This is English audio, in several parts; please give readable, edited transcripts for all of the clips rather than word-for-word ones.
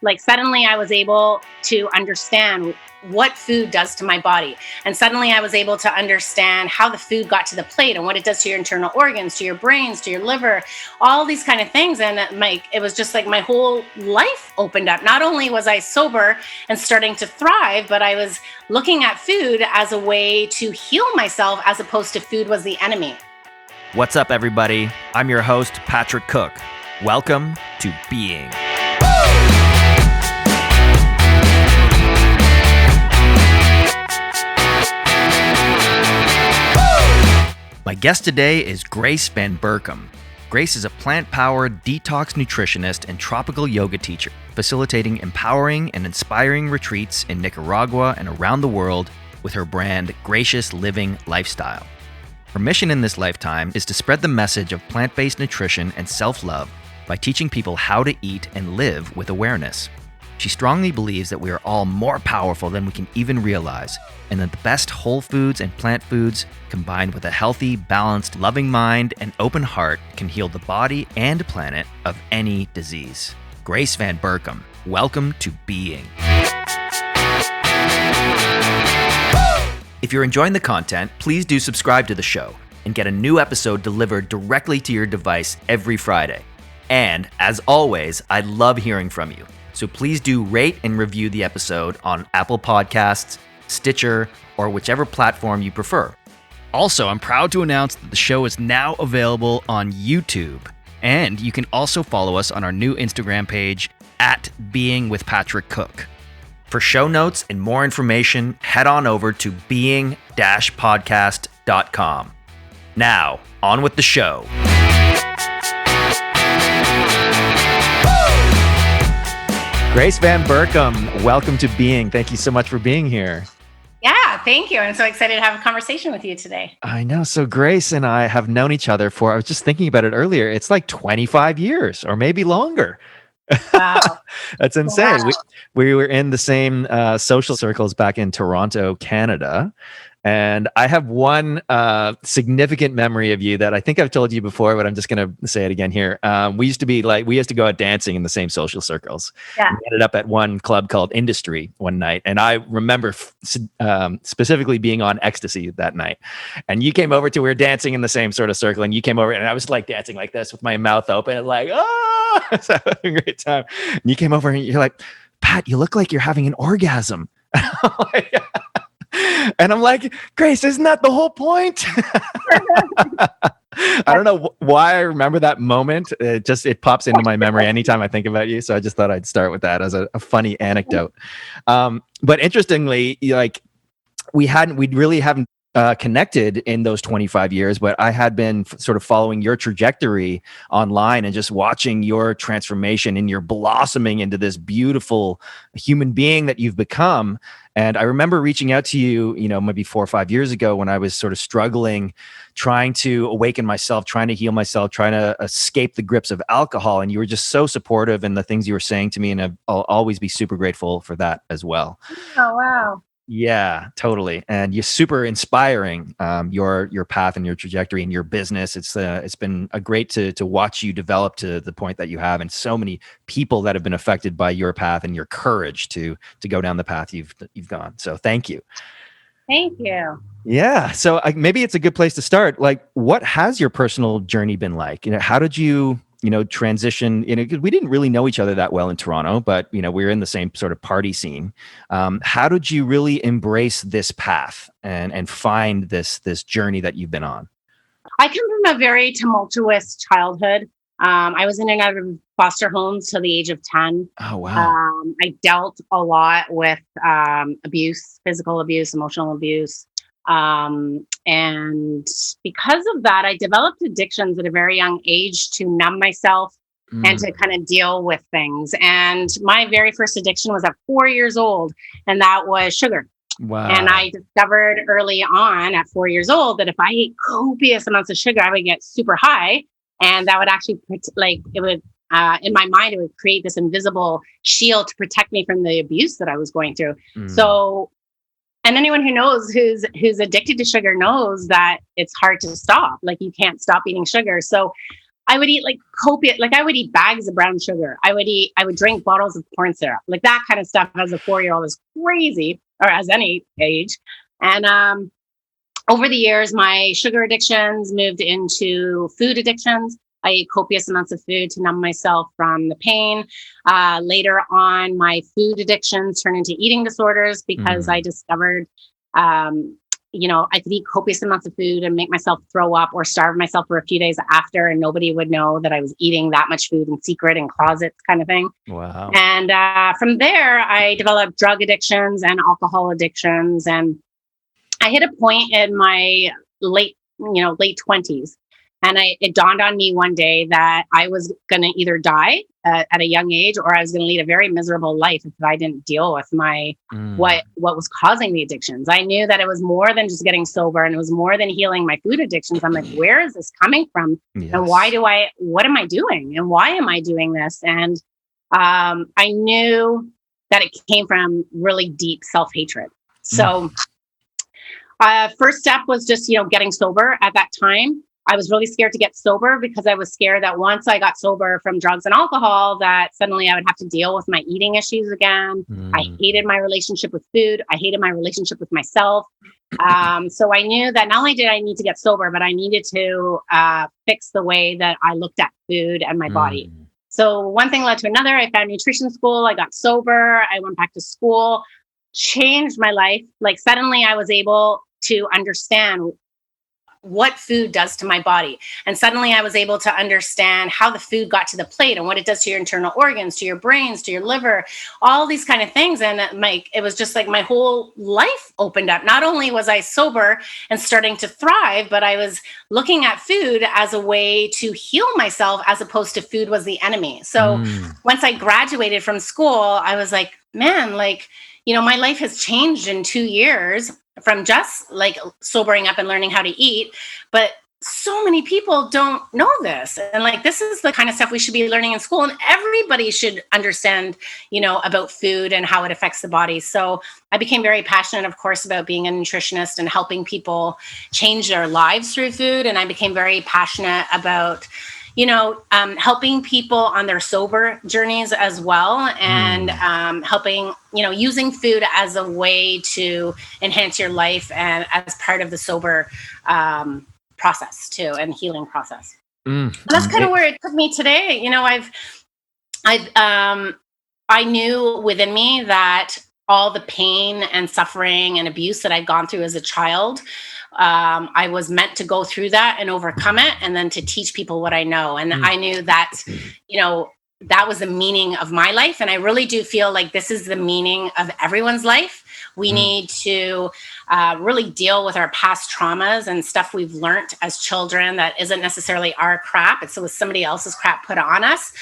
Like suddenly I was able to understand what food does to my body. And suddenly I was able to understand how the food got to the plate and what it does to your internal organs, to your brains, to your liver, all these kind of things. And it was just like my whole life opened up. Not only was I sober and starting to thrive, but I was looking at food as a way to heal myself as opposed to food was the enemy. What's up, everybody? I'm your host, Patrick Cook. Welcome to Being. My guest today is Grace Van Berkum. Grace is a plant-powered detox nutritionist and tropical yoga teacher, facilitating empowering and inspiring retreats in Nicaragua and around the world with her brand, Gracious Living Lifestyle. Her mission in this lifetime is to spread the message of plant-based nutrition and self-love by teaching people how to eat and live with awareness. She strongly believes that we are all more powerful than we can even realize, and that the best whole foods and plant foods, combined with a healthy, balanced, loving mind and open heart, can heal the body and planet of any disease. Grace Van Berkum, welcome to Being. If you're enjoying the content, please do subscribe to the show and get a new episode delivered directly to your device every Friday. And as always, I love hearing from you. So please do rate and review the episode on Apple Podcasts, Stitcher, or whichever platform you prefer. Also, I'm proud to announce that the show is now available on YouTube. And you can also follow us on our new Instagram page at Being with Patrick Cook. For show notes and more information, head on over to being-podcast.com. Now, on with the show. Grace Van Berkum, welcome to Being. Thank you so much for being here. Yeah, thank you. I'm so excited to have a conversation with you today. I know. So Grace and I have known each other for, I was just thinking about it earlier, it's like 25 years or maybe longer. Wow. That's insane. Wow. We were in the same social circles back in Toronto, Canada. And I have one significant memory of you that I think I've told you before, but I'm just going to say it again here. We used to go out dancing in the same social circles. Yeah. We ended up at one club called Industry one night. And I remember specifically being on ecstasy that night. And you came over we were dancing in the same sort of circle. And you came over and I was like dancing like this with my mouth open and like, oh, it's having a great time. And you came over and you're like, Pat, you look like you're having an orgasm. And I'm like, Grace, isn't that the whole point? I don't know why I remember that moment. It pops into my memory anytime I think about you. So I just thought I'd start with that as a funny anecdote. But interestingly, like we really haven't connected in those 25 years, but I had been sort of following your trajectory online and just watching your transformation and your blossoming into this beautiful human being that you've become. And I remember reaching out to you, maybe 4 or 5 years ago when I was sort of struggling, trying to awaken myself, trying to heal myself, trying to escape the grips of alcohol. And you were just so supportive in the things you were saying to me. And I'll always be super grateful for that as well. Oh, wow. Yeah, totally. And you're super inspiring, your path and your trajectory and your business. It's been great to watch you develop to the point that you have, and so many people that have been affected by your path and your courage to go down the path you've gone. So thank you. Thank you. Yeah. So maybe it's a good place to start. Like, what has your personal journey been like? How did you transition, because we didn't really know each other that well in Toronto, but, we were in the same sort of party scene. How did you really embrace this path and find this journey that you've been on? I come from a very tumultuous childhood. I was in and out of foster homes till the age of 10. Oh, wow. I dealt a lot with abuse, physical abuse, emotional abuse. And because of that, I developed addictions at a very young age to numb myself and to kind of deal with things. And my very first addiction was at 4 years old, and that was sugar. Wow. And I discovered early on at 4 years old that if I ate copious amounts of sugar, I would get super high. And that would actually, in my mind, it would create this invisible shield to protect me from the abuse that I was going through. So, and anyone who knows who's addicted to sugar knows that it's hard to stop. Like, you can't stop eating sugar. So I would eat like copious, like I would eat bags of brown sugar. I would drink bottles of corn syrup, like that kind of stuff as a 4-year-old is crazy, or as any age. And over the years, my sugar addictions moved into food addictions. I ate copious amounts of food to numb myself from the pain. Later on, my food addictions turned into eating disorders because I discovered, I could eat copious amounts of food and make myself throw up or starve myself for a few days after, and nobody would know that I was eating that much food in secret in closets, kind of thing. Wow. And from there, I developed drug addictions and alcohol addictions, and I hit a point in my late 20s, and it dawned on me one day that I was going to either die at a young age, or I was going to lead a very miserable life if I didn't deal with my what was causing the addictions. I knew that it was more than just getting sober, and it was more than healing my food addictions. I'm like, where is this coming from? Yes. And what am I doing? And why am I doing this? And I knew that it came from really deep self-hatred. So first step was just, getting sober at that time. I was really scared to get sober because I was scared that once I got sober from drugs and alcohol, that suddenly I would have to deal with my eating issues again. I hated my relationship with food. I hated my relationship with myself. So I knew that not only did I need to get sober, but I needed to fix the way that I looked at food and my body. So one thing led to another. I found nutrition school. I got sober. I went back to school, changed my life. Like suddenly I was able to understand what food does to my body. And suddenly I was able to understand how the food got to the plate and what it does to your internal organs, to your brains, to your liver, all these kind of things. And it was just like my whole life opened up. Not only was I sober and starting to thrive, but I was looking at food as a way to heal myself as opposed to food was the enemy. So once I graduated from school, I was like, man, my life has changed in 2 years from just like sobering up and learning how to eat. But so many people don't know this. And this is the kind of stuff we should be learning in school. And everybody should understand, about food and how it affects the body. So I became very passionate, of course, about being a nutritionist and helping people change their lives through food. And I became very passionate about helping people on their sober journeys as well, and helping, using food as a way to enhance your life and as part of the sober process too, and healing process. And that's kind of where it took me today. I knew within me that all the pain and suffering and abuse that I'd gone through as a child, I was meant to go through that and overcome it, and then to teach people what I know. And I knew that, that was the meaning of my life. And I really do feel like this is the meaning of everyone's life. We need to really deal with our past traumas and stuff we've learned as children that isn't necessarily our crap. It was somebody else's crap put on us.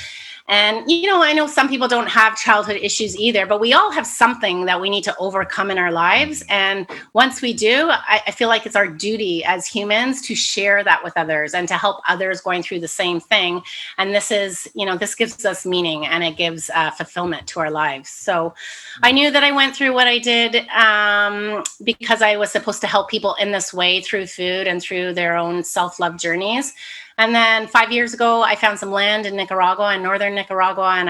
And, I know some people don't have childhood issues either, but we all have something that we need to overcome in our lives. And once we do, I feel like it's our duty as humans to share that with others and to help others going through the same thing. And this is, this gives us meaning, and it gives fulfillment to our lives. So I knew that I went through what I did because I was supposed to help people in this way through food and through their own self-love journeys. And then 5 years ago, I found some land in Nicaragua, in northern Nicaragua, and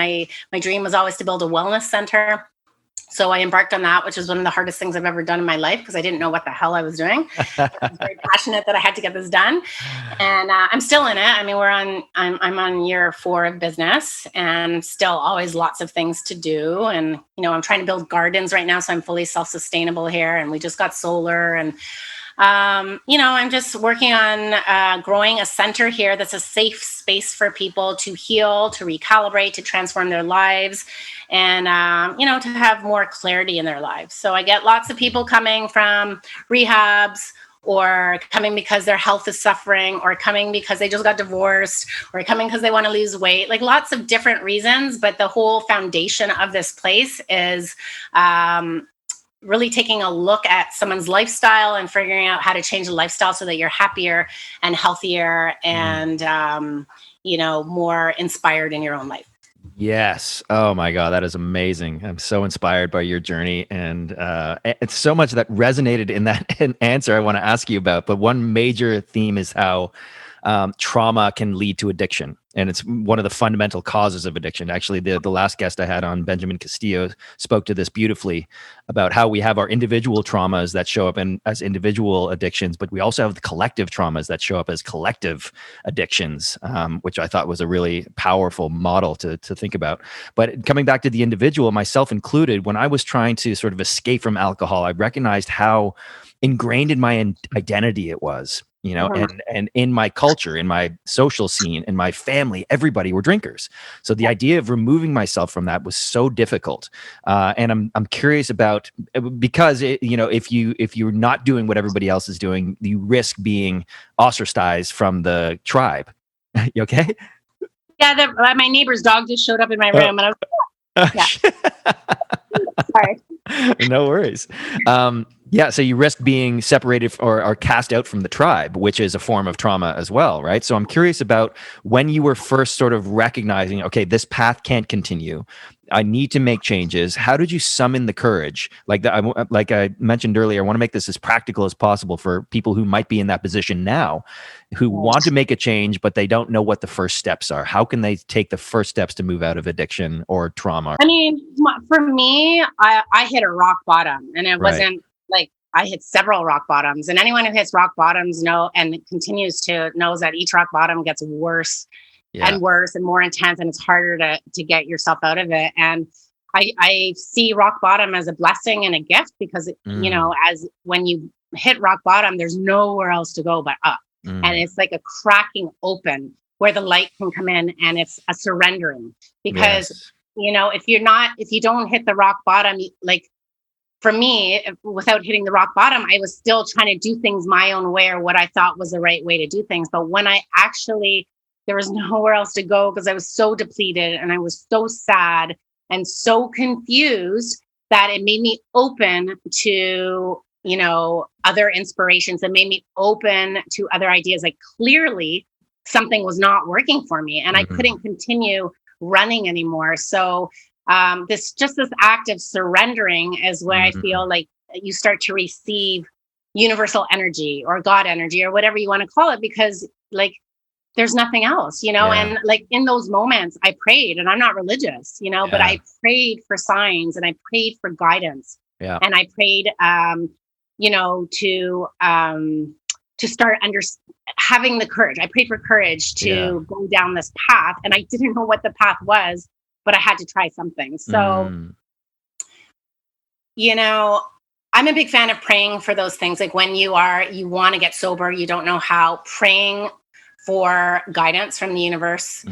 my dream was always to build a wellness center. So I embarked on that, which is one of the hardest things I've ever done in my life because I didn't know what the hell I was doing. I was very passionate that I had to get this done, and I'm still in it. I mean, I'm on year 4 of business, and still always lots of things to do. And I'm trying to build gardens right now, so I'm fully self-sustainable here. And we just got solar, and I'm just working on growing a center here that's a safe space for people to heal, to recalibrate, to transform their lives, and, to have more clarity in their lives. So I get lots of people coming from rehabs, or coming because their health is suffering, or coming because they just got divorced, or coming because they want to lose weight, lots of different reasons. But the whole foundation of this place is really taking a look at someone's lifestyle and figuring out how to change the lifestyle so that you're happier and healthier and, more inspired in your own life. Yes. Oh my God. That is amazing. I'm so inspired by your journey. And it's so much that resonated in that answer I want to ask you about. But one major theme is how trauma can lead to addiction. And it's one of the fundamental causes of addiction. Actually, the last guest I had on, Benjamin Castillo, spoke to this beautifully about how we have our individual traumas that show up as individual addictions, but we also have the collective traumas that show up as collective addictions, which I thought was a really powerful model to think about. But coming back to the individual, myself included, when I was trying to sort of escape from alcohol, I recognized how ingrained in my identity it was. And in my culture, in my social scene, in my family, everybody were drinkers. So the idea of removing myself from that was so difficult. And I'm curious about, because if you're not doing what everybody else is doing, you risk being ostracized from the tribe. You okay? Yeah, my neighbor's dog just showed up in my room, and I was sorry. No worries. Yeah, so you risk being separated or cast out from the tribe, which is a form of trauma as well, right? So I'm curious about when you were first sort of recognizing, okay, this path can't continue. I need to make changes. How did you summon the courage? Like I mentioned earlier, I want to make this as practical as possible for people who might be in that position now, who want to make a change, but they don't know what the first steps are. How can they take the first steps to move out of addiction or trauma? I mean, for me, I hit a rock bottom, and it wasn't like I hit several rock bottoms. And anyone who hits rock bottoms and continues to knows that each rock bottom gets worse and worse and more intense, and it's harder to get yourself out of it. And I see rock bottom as a blessing and a gift, because as when you hit rock bottom, there's nowhere else to go but up. And it's like a cracking open where the light can come in, and it's a surrendering, because if you don't hit the rock bottom, like for me, without hitting the rock bottom, I was still trying to do things my own way, or what I thought was the right way to do things. But when there was nowhere else to go, because I was so depleted and I was so sad and so confused, that it made me open to, other inspirations. It made me open to other ideas. Like, clearly something was not working for me, and I couldn't continue running anymore. So this act of surrendering is where I feel like you start to receive universal energy or God energy or whatever you want to call it, because like there's nothing else, and like in those moments I prayed, and I'm not religious, but I prayed for signs, and I prayed for guidance, and I prayed, to start having the courage. I prayed for courage to go down this path, and I didn't know what the path was, but I had to try something. So, I'm a big fan of praying for those things. Like when you want to get sober, you don't know how, praying for guidance from the universe.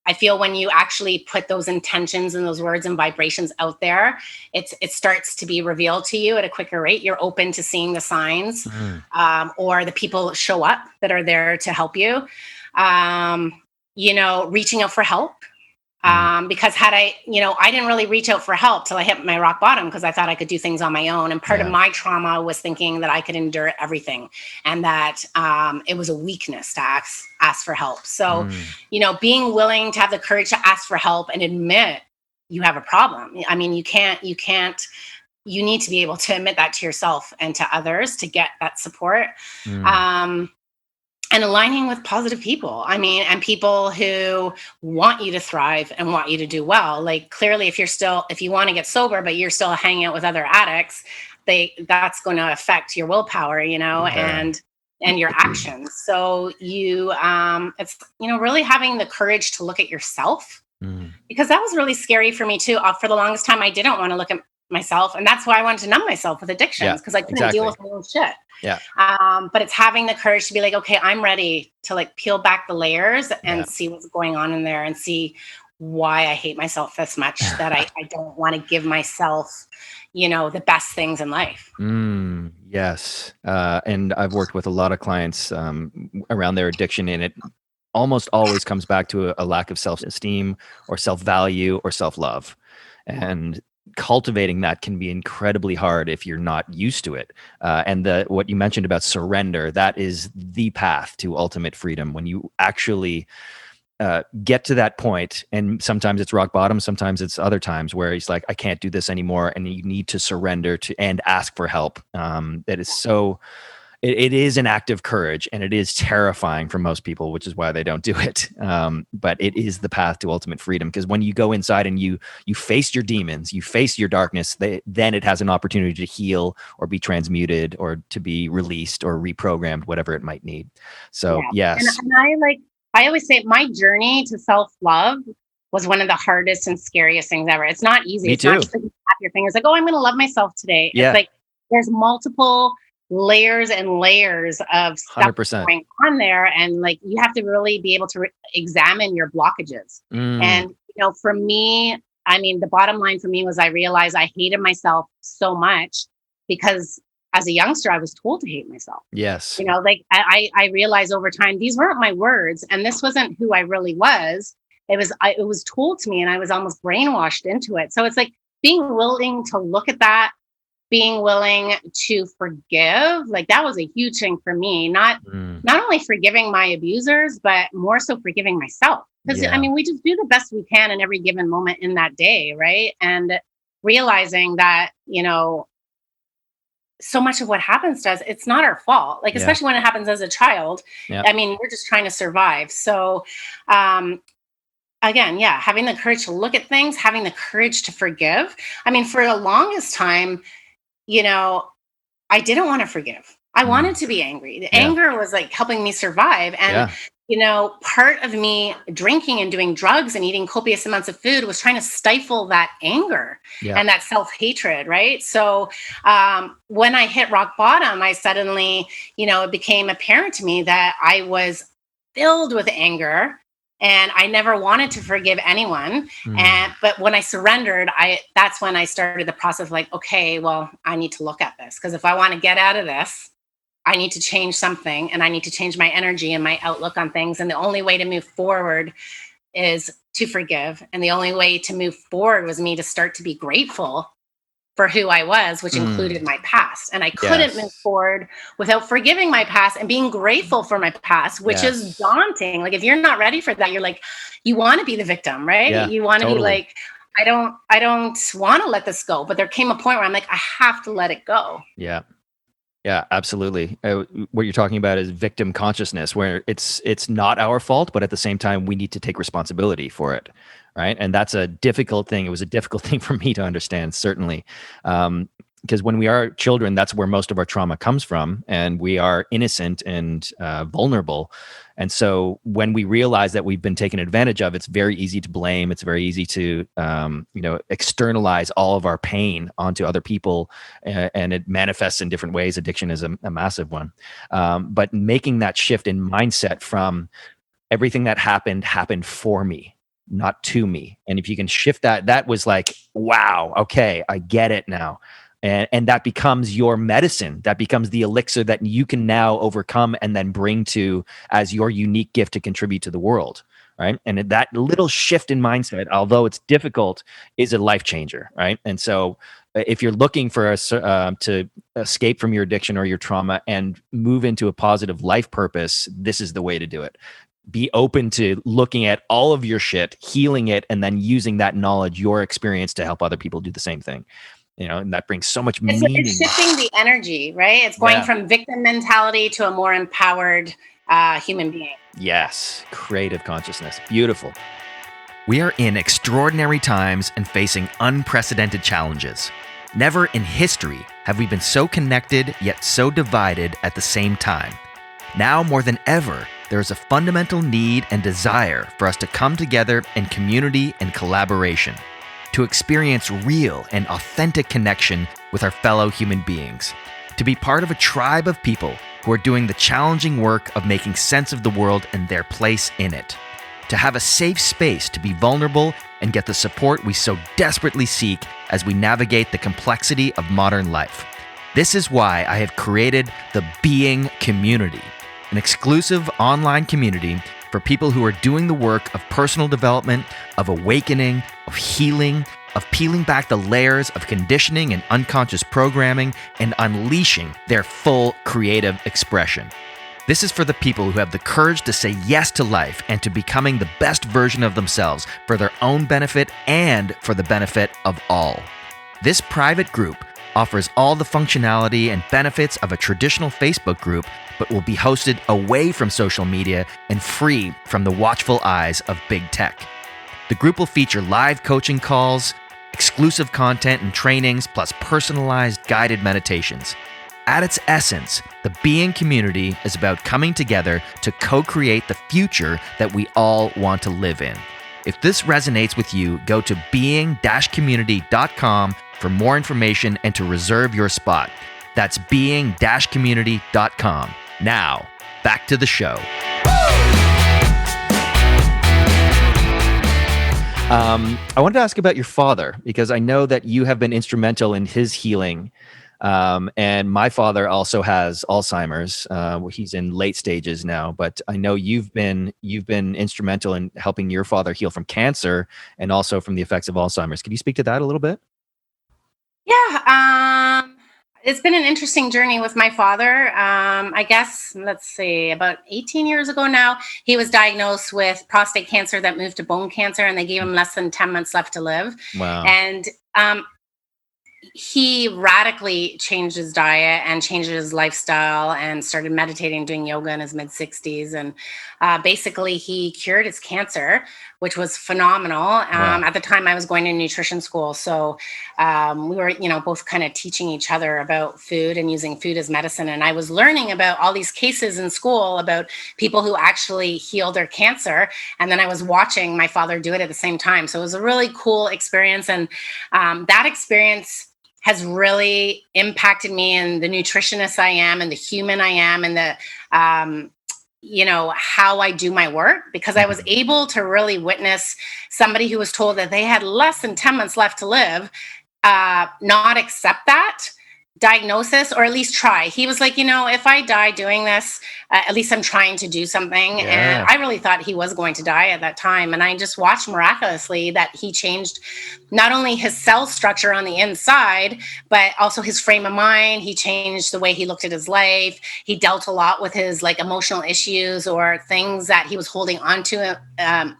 I feel when you actually put those intentions and those words and vibrations out there, it starts to be revealed to you at a quicker rate. You're open to seeing the signs, or the people show up that are there to help you. Reaching out for help. Because I didn't really reach out for help till I hit my rock bottom, because I thought I could do things on my own. And part of my trauma was thinking that I could endure everything, and that it was a weakness to ask for help. So, being willing to have the courage to ask for help and admit you have a problem. I mean, you need to be able to admit that to yourself and to others to get that support. And aligning with positive people. I mean, and people who want you to thrive and want you to do well. Like, clearly, if you want to get sober, but you're still hanging out with other addicts, that's going to affect your willpower, and your actions. So it's, really having the courage to look at yourself, because that was really scary for me too. For the longest time, I didn't want to look at myself. And that's why I wanted to numb myself with addictions, because I couldn't deal with my own shit. But it's having the courage to be like, okay, I'm ready to like peel back the layers and see what's going on in there, and see why I hate myself this much, that I don't want to give myself, the best things in life. Yes. And I've worked with a lot of clients around their addiction, and it almost always comes back to a lack of self-esteem or self-value or self-love. And cultivating that can be incredibly hard if you're not used to it. And what you mentioned about surrender, that is the path to ultimate freedom. When you actually get to that point, and sometimes it's rock bottom, sometimes it's other times where he's like, I can't do this anymore, and you need to surrender and ask for help. That is so it is an act of courage, and it is terrifying for most people, which is why they don't do it. But it is the path to ultimate freedom, because when you go inside and you face your demons, you face your darkness, then it has an opportunity to heal or be transmuted or to be released or reprogrammed, whatever it might need. So yes. And I always say my journey to self-love was one of the hardest and scariest things ever. It's not easy. Me it's too. Not just like you snap your fingers like, oh, I'm going to love myself today. Yeah. It's like there's multiple layers and layers of stuff 100%. going on there. And like, you have to really be able to examine your blockages. And, for me, I mean, the bottom line for me was I realized I hated myself so much because as a youngster, I was told to hate myself. Yes. Like I realized over time, these weren't my words and this wasn't who I really was. It was told to me and I was almost brainwashed into it. So it's like being willing to look at that, being willing to forgive, like that was a huge thing for me. Not only forgiving my abusers, but more so forgiving myself. Because I mean, we just do the best we can in every given moment in that day, right? And realizing that, so much of what happens to us, it's not our fault. Like, especially when it happens as a child. Yeah. I mean, we're just trying to survive. So, again, having the courage to look at things, having the courage to forgive. I mean, for the longest time, I didn't want to forgive. I wanted to be angry. The anger was like helping me survive. And, part of me drinking and doing drugs and eating copious amounts of food was trying to stifle that anger and that self-hatred, right? So when I hit rock bottom, I suddenly, it became apparent to me that I was filled with anger and I never wanted to forgive anyone. But when I surrendered, that's when I started the process of like, okay, well, I need to look at this because if I want to get out of this, I need to change something and I need to change my energy and my outlook on things. And the only way to move forward is to forgive. And the only way to move forward was me to start to be grateful for who I was, which included my past. And I couldn't move forward without forgiving my past and being grateful for my past, which is daunting. Like if you're not ready for that, you're like, you want to be the victim, right? Yeah, you want to be like, I don't want to let this go. But there came a point where I'm like, I have to let it go. Yeah. Yeah, absolutely. What you're talking about is victim consciousness, where it's not our fault, but at the same time, we need to take responsibility for it, right? And that's a difficult thing. It was a difficult thing for me to understand, certainly. Because when we are children, that's where most of our trauma comes from, and we are innocent and vulnerable. And so when we realize that we've been taken advantage of, it's very easy to blame. It's very easy to, externalize all of our pain onto other people, and it manifests in different ways. Addiction is a massive one. But making that shift in mindset from everything that happened for me, not to me. And if you can shift that was like, wow, okay, I get it now. And that becomes your medicine. That becomes the elixir that you can now overcome and then bring to as your unique gift to contribute to the world, right? And that little shift in mindset, although it's difficult, is a life changer, right? And so if you're looking for to escape from your addiction or your trauma and move into a positive life purpose, this is the way to do it. Be open to looking at all of your shit, healing it, and then using that knowledge, your experience, to help other people do the same thing. And that brings so much meaning. It's shifting the energy, right? It's going from victim mentality to a more empowered human being. Yes. Creative consciousness. Beautiful. We are in extraordinary times and facing unprecedented challenges. Never in history have we been so connected yet so divided at the same time. Now more than ever, there is a fundamental need and desire for us to come together in community and collaboration, to experience real and authentic connection with our fellow human beings, to be part of a tribe of people who are doing the challenging work of making sense of the world and their place in it, to have a safe space to be vulnerable and get the support we so desperately seek as we navigate the complexity of modern life. This is why I have created the Being Community, an exclusive online community for people who are doing the work of personal development, of awakening, of healing, of peeling back the layers of conditioning and unconscious programming and unleashing their full creative expression. This is for the people who have the courage to say yes to life and to becoming the best version of themselves for their own benefit and for the benefit of all. This private group offers all the functionality and benefits of a traditional Facebook group, but will be hosted away from social media and free from the watchful eyes of big tech. The group will feature live coaching calls, exclusive content and trainings, plus personalized guided meditations. At its essence, the Being community is about coming together to co-create the future that we all want to live in. If this resonates with you, go to being-community.com for more information and to reserve your spot. That's being-community.com. Now, back to the show. I wanted to ask about your father, because I know that you have been instrumental in his healing. And my father also has Alzheimer's. He's in late stages now, but I know you've been instrumental in helping your father heal from cancer and also from the effects of Alzheimer's. Can you speak to that a little bit? Yeah, it's been an interesting journey with my father. I guess, let's see, about 18 years ago now, he was diagnosed with prostate cancer that moved to bone cancer, and they gave him less than 10 months left to live. Wow. And he radically changed his diet and changed his lifestyle and started meditating, doing yoga in his mid 60s. And basically he cured his cancer, which was phenomenal. Wow. At the time I was going to nutrition school. So we were, both kind of teaching each other about food and using food as medicine. And I was learning about all these cases in school about people who actually healed their cancer. And then I was watching my father do it at the same time. So it was a really cool experience. And that experience has really impacted me in the nutritionist I am and the human I am and the, how I do my work, because I was able to really witness somebody who was told that they had less than 10 months left to live, not accept that diagnosis, or at least try. He was like, if I die doing this, at least I'm trying to do something. Yeah. And I really thought he was going to die at that time. And I just watched miraculously that he changed not only his cell structure on the inside, but also his frame of mind. He changed the way he looked at his life. He dealt a lot with his emotional issues or things that he was holding onto in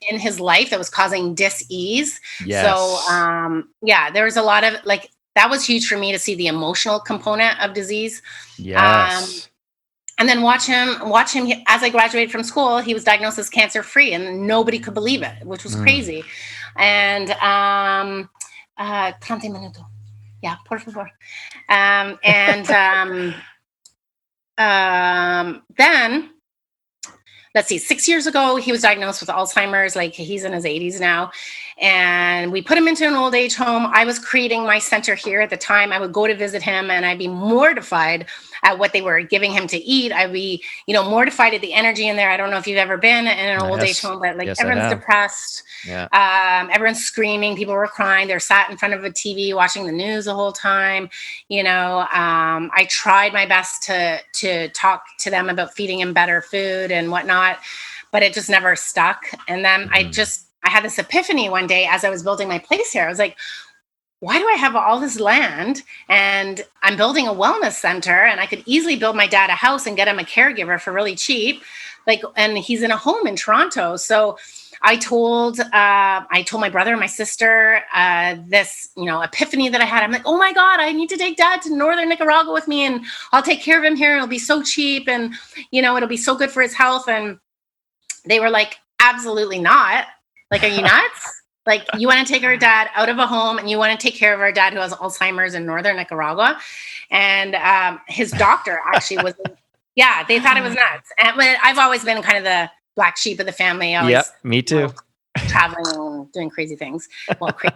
his life that was causing dis-ease. Yes. So there was a lot of that was huge for me to see the emotional component of disease. Yes. And then watch him as I graduated from school. He was diagnosed as cancer free, and nobody could believe it, which was crazy. And 30 minutos. Yeah, por favor. Then let's see, 6 years ago, he was diagnosed with Alzheimer's. He's in his 80s now. And we put him into an old age home. I was creating my center here at the time. I would go to visit him and I'd be mortified at what they were giving him to eat. I'd be, mortified at the energy in there. I don't know if you've ever been in an old age home, but yes, everyone's depressed. Yeah. Everyone's screaming. People were crying. They're sat in front of a TV watching the news the whole time. I tried my best to talk to them about feeding him better food and whatnot, but it just never stuck. And then I had this epiphany one day as I was building my place here. I was like, why do I have all this land and I'm building a wellness center, and I could easily build my dad a house and get him a caregiver for really cheap. And he's in a home in Toronto. So I told my brother and my sister this, epiphany that I had. I'm like, oh my God, I need to take dad to northern Nicaragua with me, and I'll take care of him here. It'll be so cheap, and it'll be so good for his health. And they were like, absolutely not. Are you nuts? You want to take our dad out of a home and you want to take care of our dad who has Alzheimer's in northern Nicaragua. And his doctor actually was, they thought it was nuts. But I've always been kind of the black sheep of the family. Yep, me too. Traveling and doing crazy things. Well, crazy.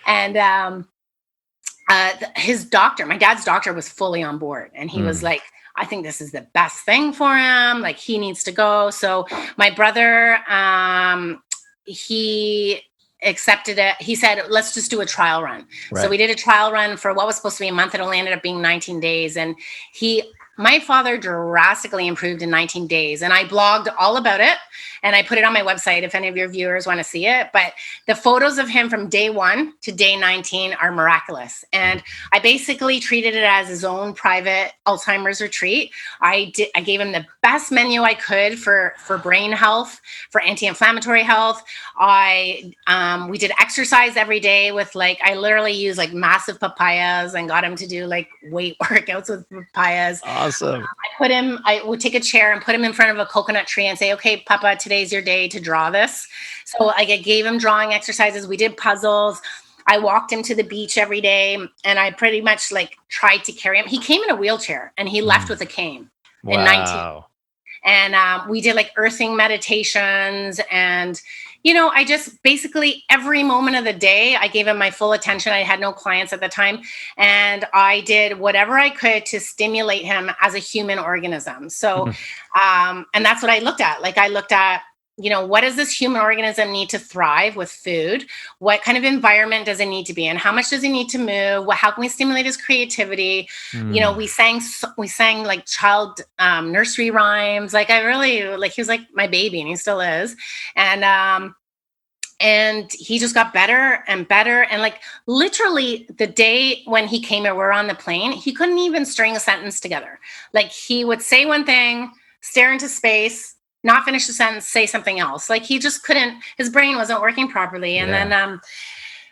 And his doctor, my dad's doctor, was fully on board. And he was like, I think this is the best thing for him. He needs to go. So my brother, he accepted it. He said, let's just do a trial run. Right. So we did a trial run for what was supposed to be a month. It only ended up being 19 days. And he My father drastically improved in 19 days, and I blogged all about it, and I put it on my website if any of your viewers want to see it. But the photos of him from day 1 to day 19 are miraculous. And I basically treated it as his own private Alzheimer's retreat. I gave him the best menu I could for brain health, for anti-inflammatory health. We did exercise every day with I literally used massive papayas and got him to do weight workouts with papayas. Awesome. I would take a chair and put him in front of a coconut tree and say, okay, Papa, today's your day to draw this. So I gave him drawing exercises. We did puzzles. I walked him to the beach every day, and I pretty much tried to carry him. He came in a wheelchair and he left with a cane in 19. And we did earthing meditations, and I just basically every moment of the day, I gave him my full attention. I had no clients at the time, and I did whatever I could to stimulate him as a human organism. So, and that's what I looked at. I looked at, what does this human organism need to thrive with food? What kind of environment does it need to be in? How much does he need to move? How can we stimulate his creativity? We sang child nursery rhymes. I really he was my baby, and he still is. And he just got better and better. And literally the day when he came here, we're on the plane, he couldn't even string a sentence together. He would say one thing, stare into space, not finish the sentence, say something else. He just couldn't, his brain wasn't working properly. And then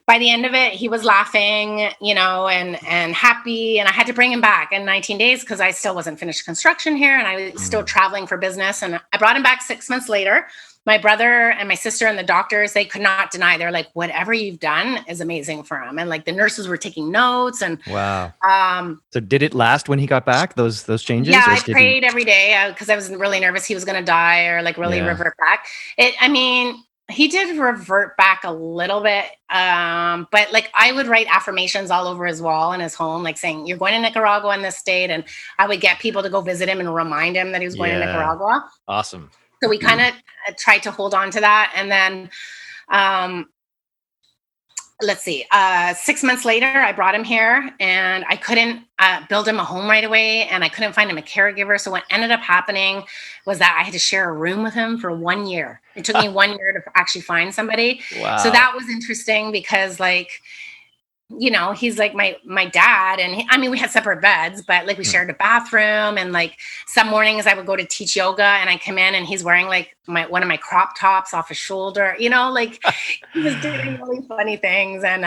by the end of it, he was laughing, and happy. And I had to bring him back in 19 days because I still wasn't finished construction here, and I was still traveling for business. And I brought him back 6 months later. My brother and my sister and the doctors, they could not deny. They're like, whatever you've done is amazing for him. And the nurses were taking notes. And wow. So did it last when he got back, those changes? Yeah, I prayed every day because I was really nervous he was going to die or really revert back. He did revert back a little bit. But I would write affirmations all over his wall in his home, saying, you're going to Nicaragua in this state. And I would get people to go visit him and remind him that he was going to Nicaragua. Awesome. So we kind of tried to hold on to that. And then, 6 months later, I brought him here, and I couldn't build him a home right away, and I couldn't find him a caregiver. So what ended up happening was that I had to share a room with him for 1 year. It took me 1 year to actually find somebody. Wow. So that was interesting because he's my dad, and we had separate beds, but we shared a bathroom. And some mornings I would go to teach yoga, and I come in and he's wearing one of my crop tops off his shoulder, he was doing really funny things. And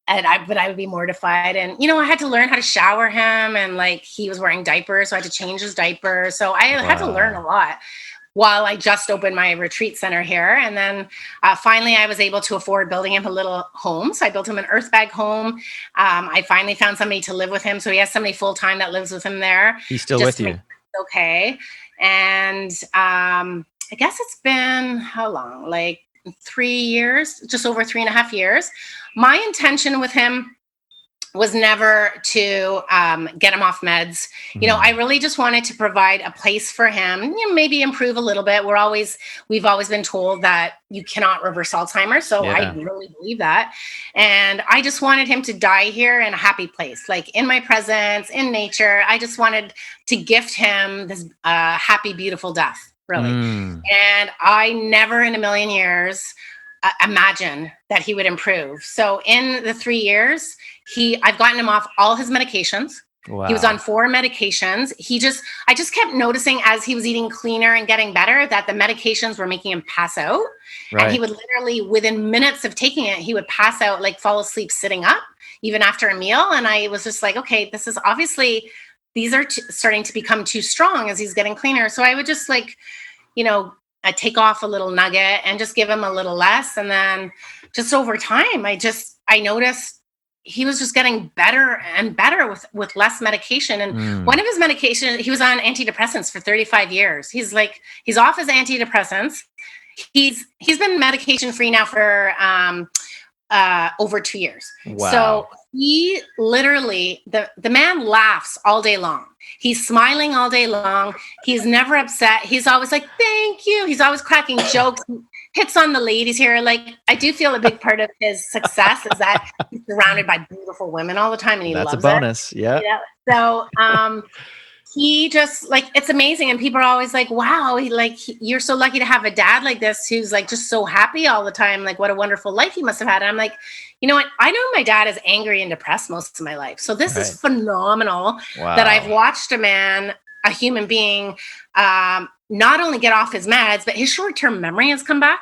I would be mortified. And, I had to learn how to shower him, and he was wearing diapers, so I had to change his diapers. So I had to learn a lot while I just opened my retreat center here. And then finally I was able to afford building him a little home. So I built him an earth bag home. I finally found somebody to live with him. So he has somebody full-time that lives with him there. He's still with you. Okay. And I guess it's been how long? 3 years, just over 3.5 years. My intention with him was never to get him off meds. I really just wanted to provide a place for him, maybe improve a little bit. We've always been told that you cannot reverse Alzheimer's. So I really believe that. And I just wanted him to die here in a happy place, in my presence, in nature. I just wanted to gift him this happy, beautiful death, really. And I never in a million years imagine that he would improve. So in the 3 years, I've gotten him off all his medications. Wow. He was on 4 medications. I just kept noticing as he was eating cleaner and getting better that the medications were making him pass out. Right. And he would literally, within minutes of taking it, he would pass out, fall asleep sitting up, even after a meal. And I was just okay, this is obviously, these are starting to become too strong as he's getting cleaner. So I would just I take off a little nugget and just give him a little less. And then just over time, I noticed he was just getting better and better with less medication. And one of his medication, he was on antidepressants for 35 years. He's off his antidepressants. He's been medication free now for over 2 years. Wow. So he literally, the man laughs all day long. He's smiling all day long. He's never upset. He's always thank you. He's always cracking jokes. Hits on the ladies here. I do feel a big part of his success is that he's surrounded by beautiful women all the time, and he loves it. That's a bonus. Yeah. So, he just like, it's amazing. And people are always like, wow, you're so lucky to have a dad like this who's like just so happy all the time. Like, what a wonderful life he must have had. And I'm like, you know what? I know my dad is angry and depressed most of my life. So this is phenomenal that I've watched a human being, not only get off his meds, but his short-term memory has come back,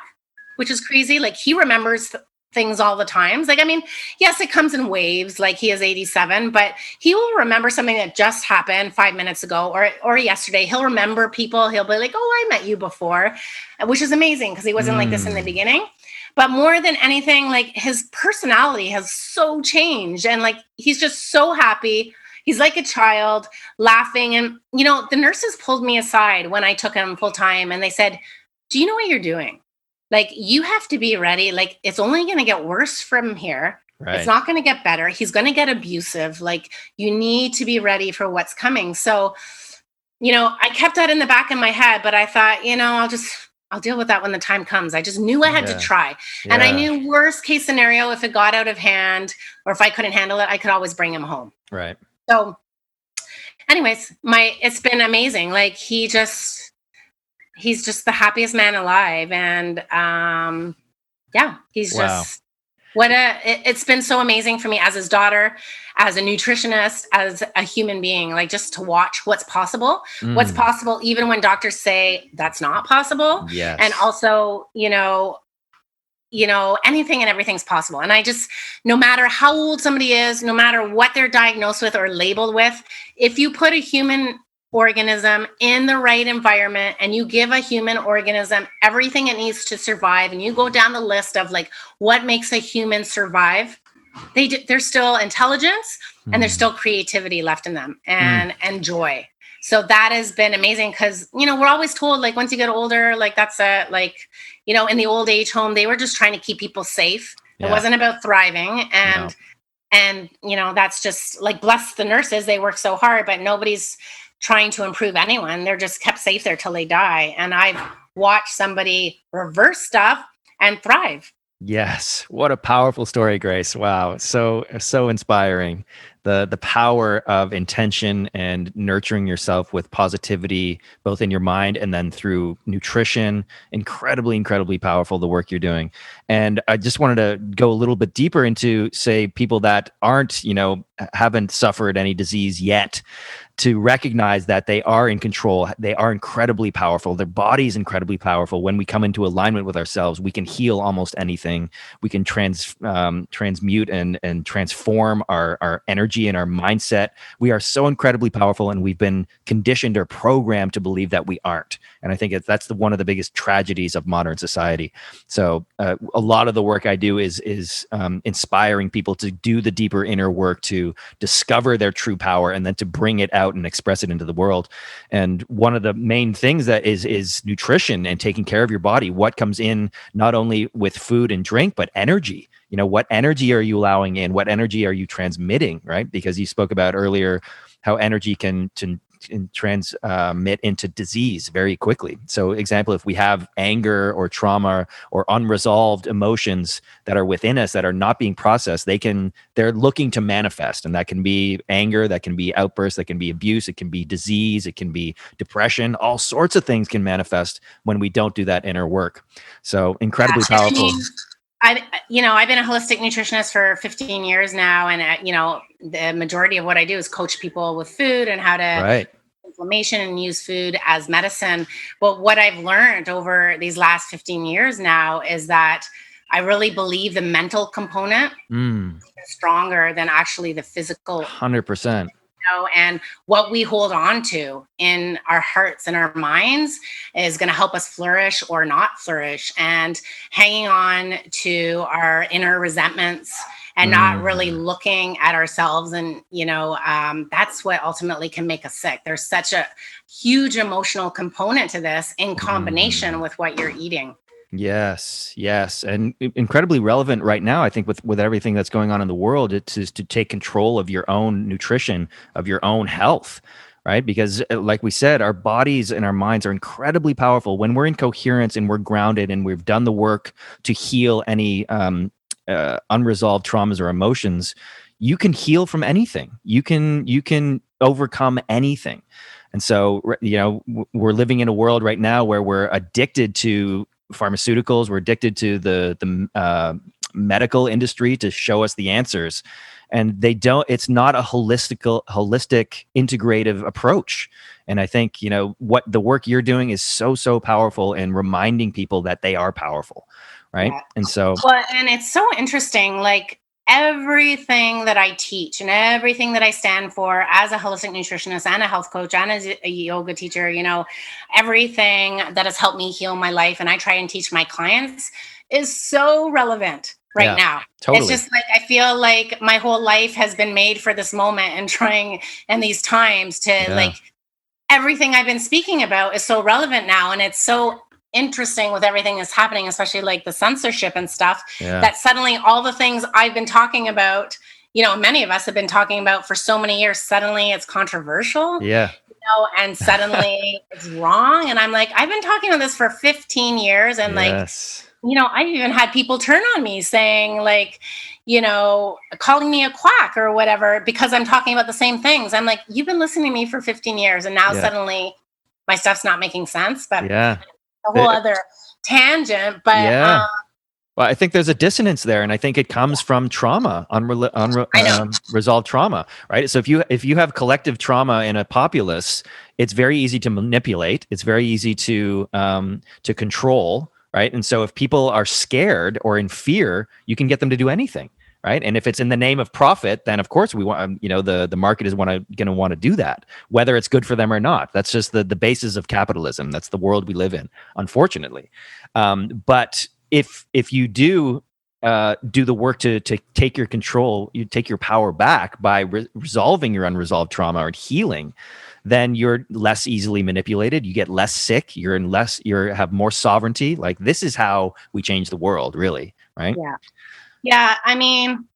which is crazy. Like, he remembers things all the times. Like, I mean, yes, it comes in waves. Like, he is 87, but he will remember something that just happened 5 minutes ago or yesterday. He'll remember people. He'll be like, oh, I met you before, which is amazing because he wasn't like this in the beginning. But more than anything, like, his personality has so changed, and like, he's just so happy. He's like a child, laughing. And, you know, the nurses pulled me aside when I took him full time, and they said, do you know what you're doing? Like, you have to be ready. Like, it's only going to get worse from here. Right. It's not going to get better. He's going to get abusive. Like, you need to be ready for what's coming. So, you know, I kept that in the back of my head, but I thought, you know, I'll deal with that when the time comes. I just knew I had to try. Yeah. And I knew worst case scenario, if it got out of hand or if I couldn't handle it, I could always bring him home. Right. So anyways, it's been amazing. Like, he's just the happiest man alive. And he's just it's been so amazing for me as his daughter, as a nutritionist, as a human being, like, just to watch what's possible, even when doctors say that's not possible. Yes. And also, you know, anything and everything's possible. And I just, no matter how old somebody is, no matter what they're diagnosed with or labeled with, if you put a human organism in the right environment and you give a human organism everything it needs to survive, and you go down the list of like what makes a human survive, there's still intelligence and there's still creativity left in them, and joy. So that has been amazing, because, you know, we're always told, like, once you get older, like, that's you know, in the old age home, they were just trying to keep people safe. Yeah. It wasn't about thriving. And, you know, that's just like, bless the nurses. They work so hard, but nobody's trying to improve anyone. They're just kept safe there till they die. And I've watched somebody reverse stuff and thrive. Yes. What a powerful story, Grace. Wow. So inspiring. The power of intention and nurturing yourself with positivity, both in your mind and then through nutrition. Incredibly, incredibly powerful, the work you're doing. And I just wanted to go a little bit deeper into, say, people that aren't, you know, haven't suffered any disease yet, to recognize that they are in control. They are incredibly powerful. Their body is incredibly powerful. When we come into alignment with ourselves, we can heal almost anything. We can transmute and transform our energy and our mindset. We are so incredibly powerful, and we've been conditioned or programmed to believe that we aren't. And I think that's one of the biggest tragedies of modern society. So a lot of the work I do is inspiring people to do the deeper inner work, to discover their true power, and then to bring it out and express it into the world. And one of the main things that is nutrition and taking care of your body. What comes in not only with food and drink, but energy. You know, what energy are you allowing in? What energy are you transmitting, right? Because you spoke about earlier how energy can transmit into disease very quickly. So example, if we have anger or trauma or unresolved emotions that are within us that are not being processed, they're looking to manifest. And that can be anger, that can be outbursts, that can be abuse, it can be disease, it can be depression. All sorts of things can manifest when we don't do that inner work. So incredibly powerful. I've been a holistic nutritionist for 15 years now. And, the majority of what I do is coach people with food and how to inflammation and use food as medicine. But what I've learned over these last 15 years now is that I really believe the mental component is stronger than actually the physical. 100%. And what we hold on to in our hearts and our minds is going to help us flourish or not flourish. And hanging on to our inner resentments and not really looking at ourselves, and that's what ultimately can make us sick. There's such a huge emotional component to this in combination with what you're eating. Yes. And incredibly relevant right now, I think, with everything that's going on in the world. It's to take control of your own nutrition, of your own health, right? Because like we said, our bodies and our minds are incredibly powerful. When we're in coherence and we're grounded and we've done the work to heal any unresolved traumas or emotions, you can heal from anything. You can overcome anything. And so, we're living in a world right now where we're addicted to pharmaceuticals. We're addicted to the medical industry to show us the answers. And it's not a holistic, integrative approach. And I think, what the work you're doing is so, so powerful in reminding people that they are powerful. Right. Yeah. And so, well, and it's so interesting, like everything that I teach and everything that I stand for as a holistic nutritionist and a health coach and as a yoga teacher, everything that has helped me heal my life and I try and teach my clients is so relevant right now. Totally. It's just like, I feel like my whole life has been made for this moment and trying and these times to like everything I've been speaking about is so relevant now. And it's so interesting with everything that's happening, especially like the censorship and stuff, that suddenly all the things I've been talking about, many of us have been talking about for so many years, suddenly it's controversial. And suddenly it's wrong. And I'm like, I've been talking about this for 15 years. And I've even had people turn on me saying like, calling me a quack or whatever, because I'm talking about the same things. I'm like, you've been listening to me for 15 years and now suddenly my stuff's not making sense, but a whole other tangent. But well, I think there's a dissonance there, and I think it comes from trauma, resolved trauma, right? So if you have collective trauma in a populace, it's very easy to manipulate. It's very easy to control, right? And so if people are scared or in fear, you can get them to do anything, right? And if it's in the name of profit, then of course we want, the market is going to want to do that, whether it's good for them or not. That's just the basis of capitalism. That's the world we live in, unfortunately. But if you do the work to take your control, you take your power back by resolving your unresolved trauma or healing, then you're less easily manipulated. You get less sick. You have more sovereignty. Like, this is how we change the world, really, right? Yeah. I mean,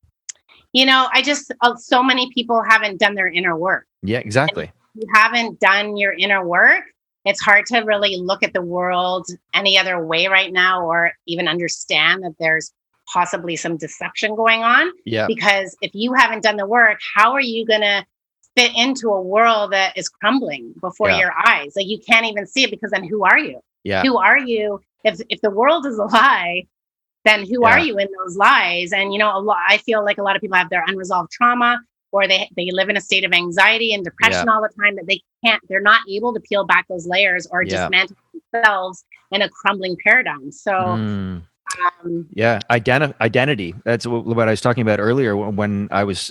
so many people haven't done their inner work. Yeah, exactly. And if you haven't done your inner work, it's hard to really look at the world any other way right now, or even understand that there's possibly some deception going on. Yeah. Because if you haven't done the work, how are you going to fit into a world that is crumbling before your eyes? Like, you can't even see it, because then who are you? Yeah. Who are you? If the world is a lie, then who are you in those lies? And, I feel like a lot of people have their unresolved trauma, or they live in a state of anxiety and depression all the time, that they're not able to peel back those layers or dismantle themselves in a crumbling paradigm. So, identity. That's what I was talking about earlier when I was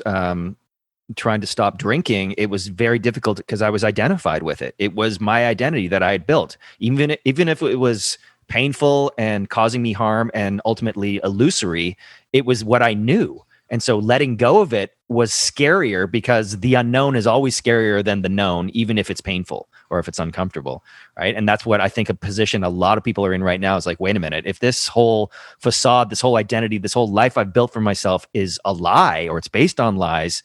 trying to stop drinking. It was very difficult because I was identified with it. It was my identity that I had built, even if it was painful and causing me harm and ultimately illusory. It was what I knew. And so letting go of it was scarier, because the unknown is always scarier than the known, even if it's painful or if it's uncomfortable, right? And that's what I think a position a lot of people are in right now is like, wait a minute, if this whole facade, this whole identity, this whole life I've built for myself is a lie, or it's based on lies,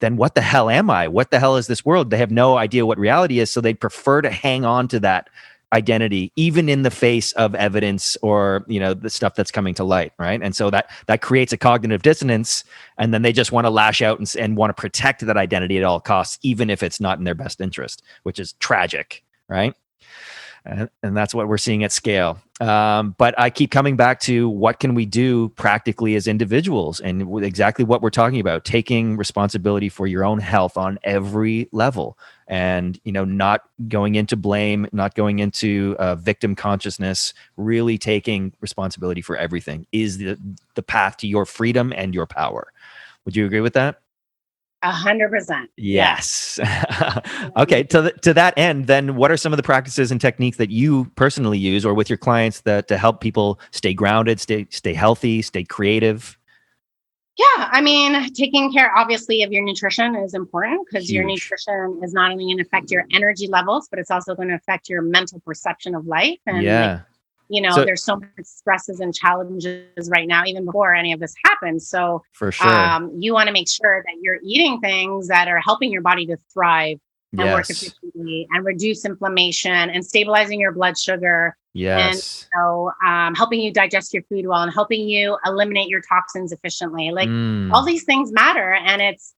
then what the hell am I? What the hell is this world? They have no idea what reality is, so they'd prefer to hang on to that identity, even in the face of evidence or the stuff that's coming to light, right? And so that creates a cognitive dissonance, and then they just want to lash out and want to protect that identity at all costs, even if it's not in their best interest, which is tragic, right? And that's what we're seeing at scale. But I keep coming back to, what can we do practically as individuals? And exactly what we're talking about, taking responsibility for your own health on every level, and not going into blame, not going into victim consciousness. Really taking responsibility for everything is the path to your freedom and your power. Would you agree with that? 100%. Yes. Okay. To that end, then, what are some of the practices and techniques that you personally use or with your clients to help people stay grounded, stay healthy, stay creative? Yeah, I mean, taking care, obviously, of your nutrition is important, because your nutrition is not only going to affect your energy levels, but it's also going to affect your mental perception of life. And there's so much stresses and challenges right now, even before any of this happens. So for sure, you want to make sure that you're eating things that are helping your body to thrive and work efficiently and reduce inflammation and stabilizing your blood sugar. Yes. And helping you digest your food well and helping you eliminate your toxins efficiently. Like all these things matter. And it's,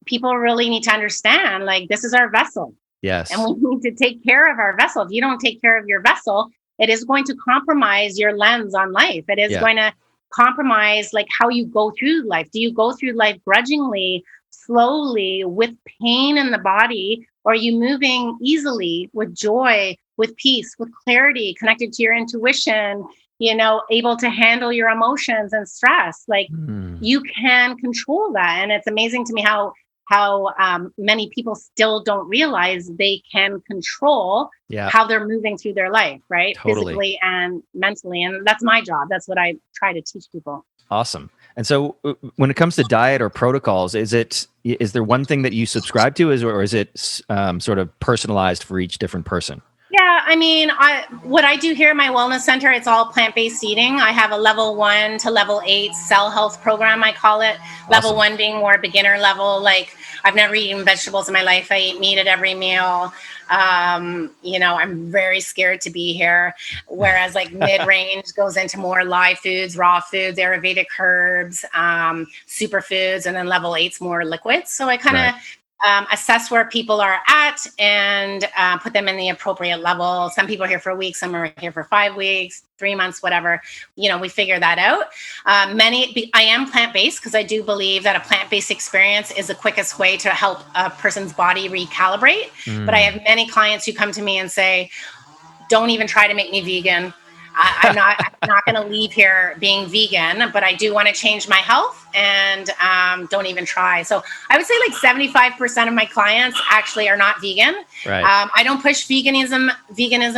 people really need to understand, like, this is our vessel. Yes. And we need to take care of our vessel. If you don't take care of your vessel, it is going to compromise your lens on life. It is going to compromise like how you go through life. Do you go through life grudgingly, slowly, with pain in the body? Or are you moving easily with joy, with peace, with clarity, connected to your intuition, able to handle your emotions and stress? Like you can control that. And it's amazing to me how many people still don't realize they can control how they're moving through their life, right? Totally. Physically and mentally. And that's my job. That's what I try to teach people. Awesome. And so when it comes to diet or protocols, is there one thing that you subscribe to, or is it sort of personalized for each different person? Yeah, I mean, what I do here at my wellness center, it's all plant-based eating. I have a level 1 to level 8 cell health program, I call it. Awesome. Level 1 being more beginner level. Like, I've never eaten vegetables in my life. I eat meat at every meal. I'm very scared to be here. Whereas like mid-range goes into more live foods, raw foods, Ayurvedic herbs, superfoods, and then level 8's more liquids. So I kind of assess where people are at and put them in the appropriate level. Some people are here for a week, some are here for 5 weeks, 3 months, whatever. We figure that out. I am plant-based because I do believe that a plant-based experience is the quickest way to help a person's body recalibrate. But I have many clients who come to me and say, don't even try to make me vegan. I'm not going to leave here being vegan, but I do want to change my health, and don't even try. So I would say like 75% of my clients actually are not vegan. Right. I don't push veganism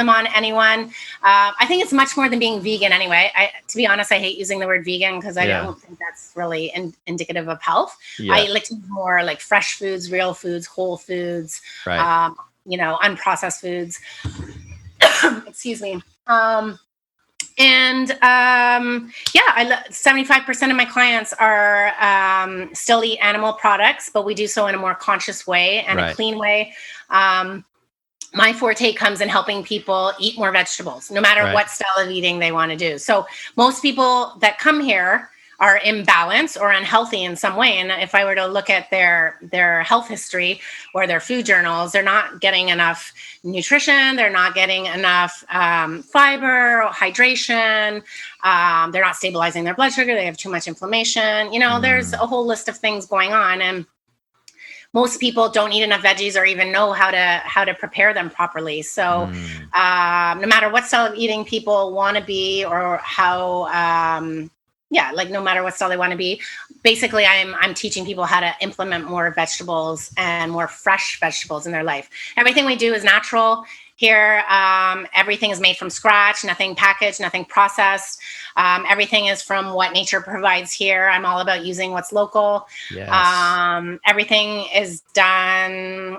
on anyone. I think it's much more than being vegan anyway. To be honest, I hate using the word vegan because I don't think that's really indicative of health. I like to use more like fresh foods, real foods, whole foods, unprocessed foods. Excuse me. 75% of my clients are still eat animal products, but we do so in a more conscious way and a clean way. My forte comes in helping people eat more vegetables, no matter what style of eating they want to do. So most people that come here are imbalanced or unhealthy in some way. And if I were to look at their health history or their food journals, they're not getting enough nutrition. They're not getting enough fiber, hydration. They're not stabilizing their blood sugar. They have too much inflammation. There's a whole list of things going on. And most people don't eat enough veggies or even know how to prepare them properly. So no matter what style of eating people want to be or how, no matter what style they want to be, basically I'm teaching people how to implement more vegetables and more fresh vegetables in their life. Everything we do is natural here. Everything is made from scratch, nothing packaged, nothing processed. Everything is from what nature provides here. I'm all about using what's local. Yes. Everything is done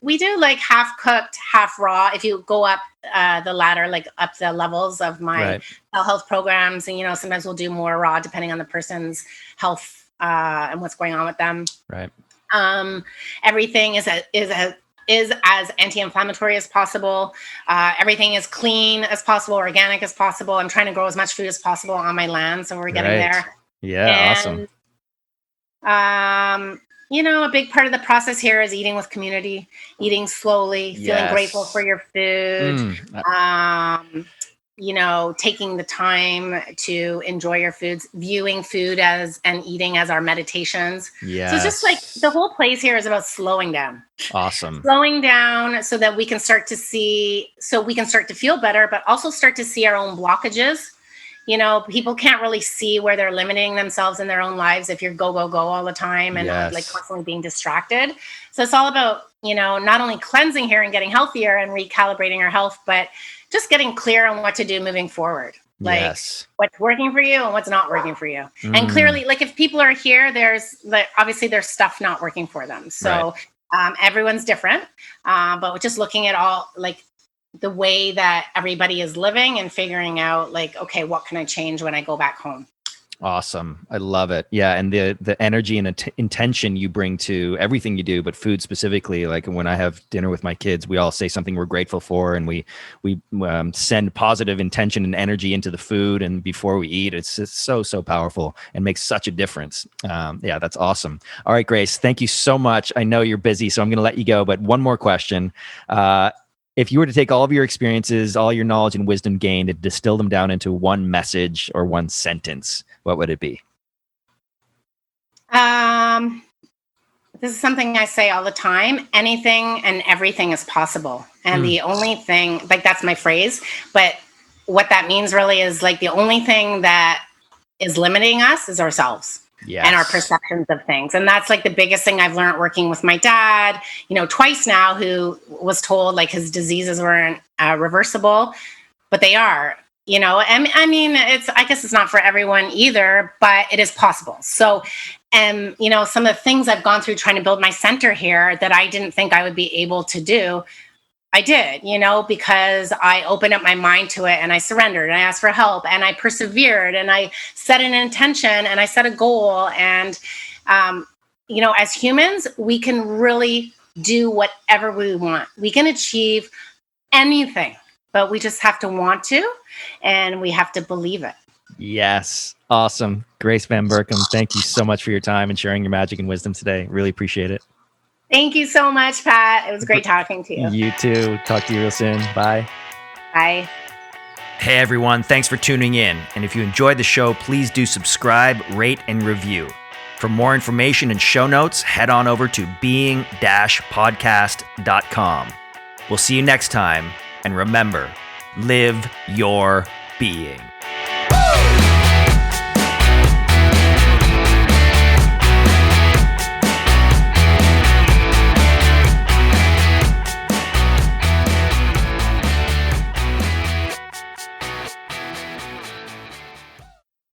we do like half cooked, half raw. If you go up the ladder, like up the levels of my health programs, and sometimes we'll do more raw depending on the person's health and what's going on with them. Right. Everything is as anti-inflammatory as possible. Everything is clean as possible, organic as possible. I'm trying to grow as much food as possible on my land, so we're getting there. Yeah, awesome. A big part of the process here is eating with community, eating slowly, feeling grateful for your food, taking the time to enjoy your foods, viewing food and eating as our meditations. Yes. So it's just like the whole place here is about slowing down. Awesome. Slowing down so that we can start to feel better, but also start to see our own blockages. People can't really see where they're limiting themselves in their own lives if you're go all the time and like constantly being distracted. So it's all about, not only cleansing here and getting healthier and recalibrating our health, but just getting clear on what to do moving forward. Like what's working for you and what's not working for you. And clearly, like if people are here, obviously there's stuff not working for them. So everyone's different, but just looking at all like the way that everybody is living and figuring out like, okay, what can I change when I go back home? Awesome. I love it. Yeah. And the energy and intention you bring to everything you do, but food specifically, like when I have dinner with my kids, we all say something we're grateful for, and we send positive intention and energy into the food. And before we eat, it's just so powerful and makes such a difference. Yeah, that's awesome. All right, Grace, thank you so much. I know you're busy, so I'm going to let you go, but one more question. If you were to take all of your experiences, all your knowledge and wisdom gained, and distill them down into one message or one sentence, what would it be? This is something I say all the time. Anything and everything is possible. And the only thing, like, that's my phrase, but what that means really is, like, the only thing that is limiting us is ourselves. Yes. And our perceptions of things. And that's like the biggest thing I've learned working with my dad, twice now, who was told like his diseases weren't reversible, but they are, and I mean, I guess it's not for everyone either, but it is possible. So, some of the things I've gone through trying to build my center here that I didn't think I would be able to do, I did, because I opened up my mind to it, and I surrendered, and I asked for help, and I persevered, and I set an intention, and I set a goal. And, as humans, we can really do whatever we want. We can achieve anything, but we just have to want to, and we have to believe it. Yes. Awesome. Grace Van Berkum, thank you so much for your time and sharing your magic and wisdom today. Really appreciate it. Thank you so much, Pat. It was great talking to you. You too. Talk to you real soon. Bye. Bye. Hey, everyone. Thanks for tuning in. And if you enjoyed the show, please do subscribe, rate, and review. For more information and show notes, head on over to being-podcast.com. We'll see you next time. And remember, live your being.